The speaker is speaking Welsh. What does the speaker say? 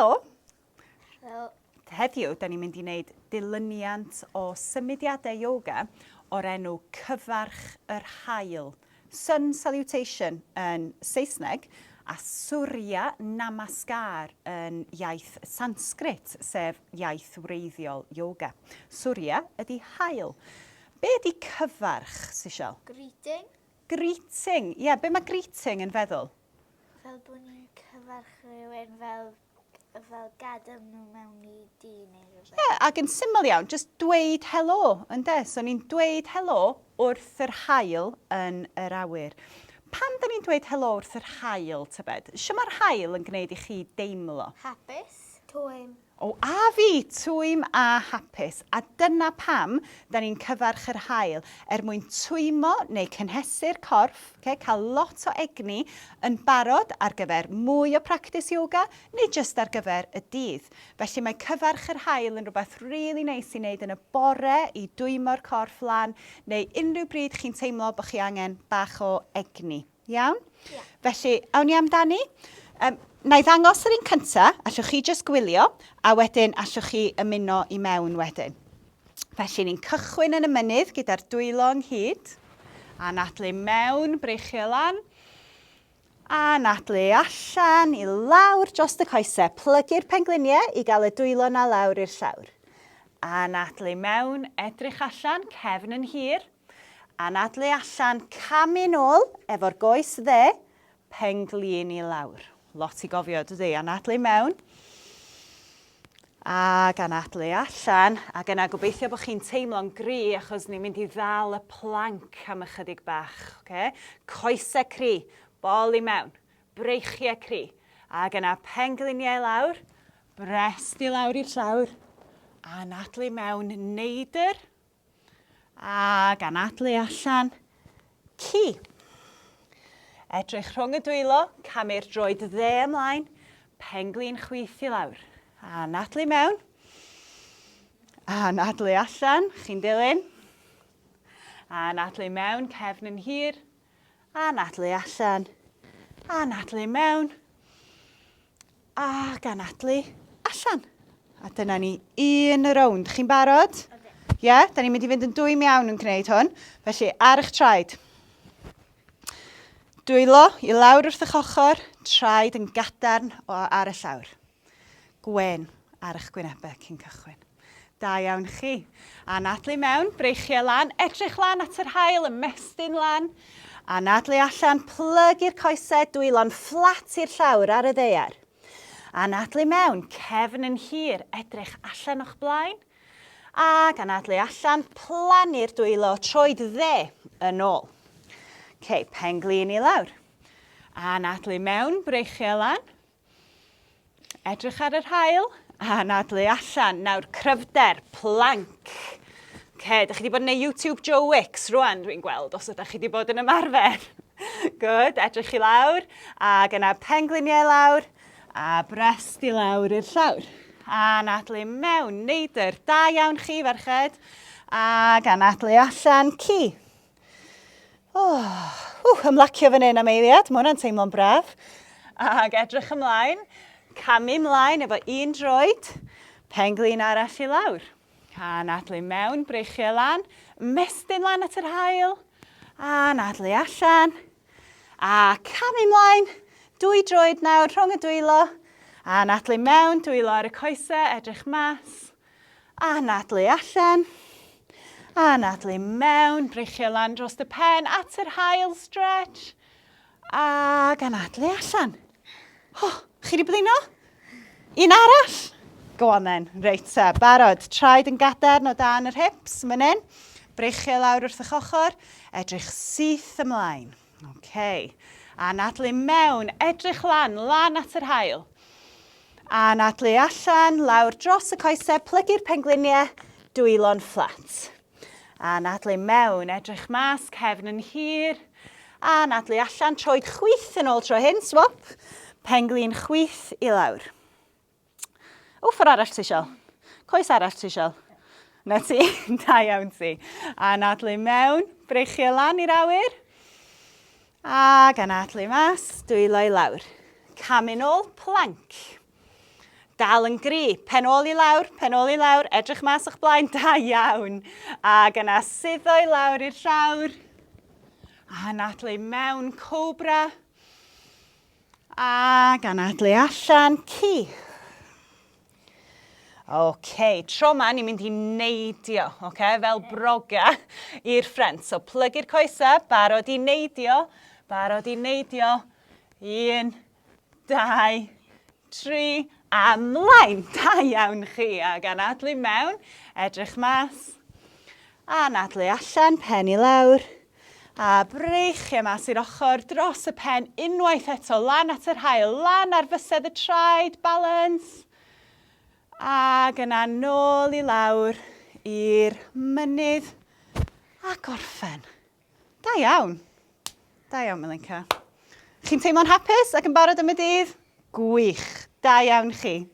helo. Helo. Heddiw, da ni'n mynd i wneud ddilyniant o symudiadau yoga o'r enw cyfarch yr haul. Sun salutation yn Saesneg a Surya Namaskar yn iaith Sanskrit, sef iaith wreiddiol yoga. Surya ydy haul. Be ydy cyfarch, Sisial? Greeting. Greeting. Ie, be mae greeting yn feddwl? Fel bod ni'n cyfarch rhywun fel gadael nhw mewn i dyn neu rhywbeth. Ie, ac yn syml iawn, just dweud helo, ynde? So ni'n dweud helo wrth yr haul yn yr awyr. Pam da ni'n dweud helo wrth yr haul, tybed? Sio mae'r haul yn gwneud i chi deimlo? Hapus. Twym. O, a fi, twym a hapus. A dyna pam da ni'n cyfarch yr haul mwyn twymo neu cynhesu'r corff, cael lot o egni yn barod ar gyfer mwy o practis yoga neu jyst ar gyfer y dydd. Felly mae cyfarch yr haul yn rhywbeth really neis i wneud yn y bore i dwymo'r corff lan neu unrhyw bryd chi'n teimlo bod chi angen bach o egni. Iawn? Yeah. Felly, awn ni amdani. Na i ddangos yr un cyntaf, allwch chi jyst gwylio, a wedyn allwch chi ymuno i mewn wedyn. Felly ni'n cychwyn yn y mynydd gyda'r dwylo ynghyd, a nadlu mewn, breichio lan, a nadlu allan i lawr dros y coesau, plygu'r pengliniau i gael y dwylo na lawr i'r llawr. A nadlu mewn, edrych allan, cefn yn hir, a nadlu allan, camu nôl efo'r goes dde, penglin i lawr. Lot i gofio, dydy, anadlu mewn, ac anadlu allan, ac yna gobeithio bod chi'n teimlo'n gry achos ni'n mynd i ddal y planc am ychydig bach. Okay? Coesau cry, bol i mewn, breichiau cry, ac yna pengliniau lawr, brest i lawr i'r llawr, anadlu mewn, neidr, ac anadlu allan, ci. Edrych rhwng y dwylo, camu'r droed dde ymlaen, penglin chwith i lawr. A nadlu mewn. A nadlu allan, chi'n dilyn. A nadlu mewn, cefn yn hir. A nadlu allan. A nadlu mewn. A ganadlu allan. A dyna ni un rownd. Chi'n barod? Ie, da ni'n mynd i fynd yn dwym iawn yn gwneud hwn. Felly, ar eich traed. Dwylo i lawr wrth eich ochr, traed yn gadarn ar y llawr. Gwen ar eich gwynebau cyn cychwyn. Da iawn chi. A nadlu mewn, breichio lan, edrych lan at yr haul, ymestyn lan. A nadlu allan, plygu'r coesau, dwylo'n fflat i'r llawr ar y ddaear. A nadlu mewn, cefn yn hir, edrych allan o'ch blaen. Ac anadlu allan, plannu'r dwylo, troed dde yn ôl. Penglin i lawr. A nadlu mewn, breichio lan. Edrych ar yr haul. A nadlu allan. Nawr, cryfder, planc. Da chi wedi bod yn ei YouTube Joe Wicks rwan, dwi'n gweld, os ydych chi wedi bod yn ymarfer. Good, edrych i lawr. Ac yna pengliniau lawr. A brest i lawr i'r llawr. A nadlu mewn, neidr. Da iawn chi, ferched. Ac anadlu allan, ci. Ymlacio fan hyn am eiliad, mae hwnna'n teimlo'n braf. Ac edrych ymlaen, camu ymlaen efo un droed, penglin arall i lawr. A nadlu mewn, breichio lan, mestyn lan at yr haul, a nadlu allan. A camu ymlaen, dwy droed nawr rhwng y dwylo, a nadlu mewn, dwylo ar y coesau, edrych mas, a nadlu allan. A nadlu mewn, breichio lan dros y pen, at yr haul, stretch. A anadlu allan. Chi wedi blino? Un arall? Go on then. Reit, barod. Traed yn gadarn o dan yr hips, mynnyn. Breichio lawr wrth eich ochr. Edrych syth ymlaen. A nadlu mewn, edrych lan at yr haul. A nadlu allan, lawr dros y coesau, plygu'r pengliniau, dwylo'n fflat. A nadlu mewn, edrych mas, cefn yn hir. A nadlu allan, troed chwith yn ôl tro hyn, swap. Penglin chwith i lawr. Ffordd arall ti siol? Coes arall ti siol? Na ti? Da iawn ti. A nadlu mewn, breichio lan i'r awyr. A anadlu mas, dwylo i lawr. Camu nôl, planc. Dal yn gry. Pen ôl i lawr, edrych mas o'ch blaen, da iawn. Ac yna suddo i lawr i'r llawr. A anadlu mewn cobra. Ac anadlu allan, ci. Tro ma ni'n mynd i neidio, fel broga i'r ffrent. So plygu'r coesa, barod i neidio. 1, 2, 3, a mlaen. Da iawn chi. Ac anadlu mewn, edrych mas. A anadlu allan, pen i lawr. A breichio mas i'r ochr, dros y pen, unwaith eto, lan at yr haul, lan ar fysedd y traed, balance. Ac yna nôl i lawr i'r mynydd a gorffen. Da iawn, Melinka. Chi'n teimlo'n hapus ac yn barod am y dydd? Gwych, da iawn chi.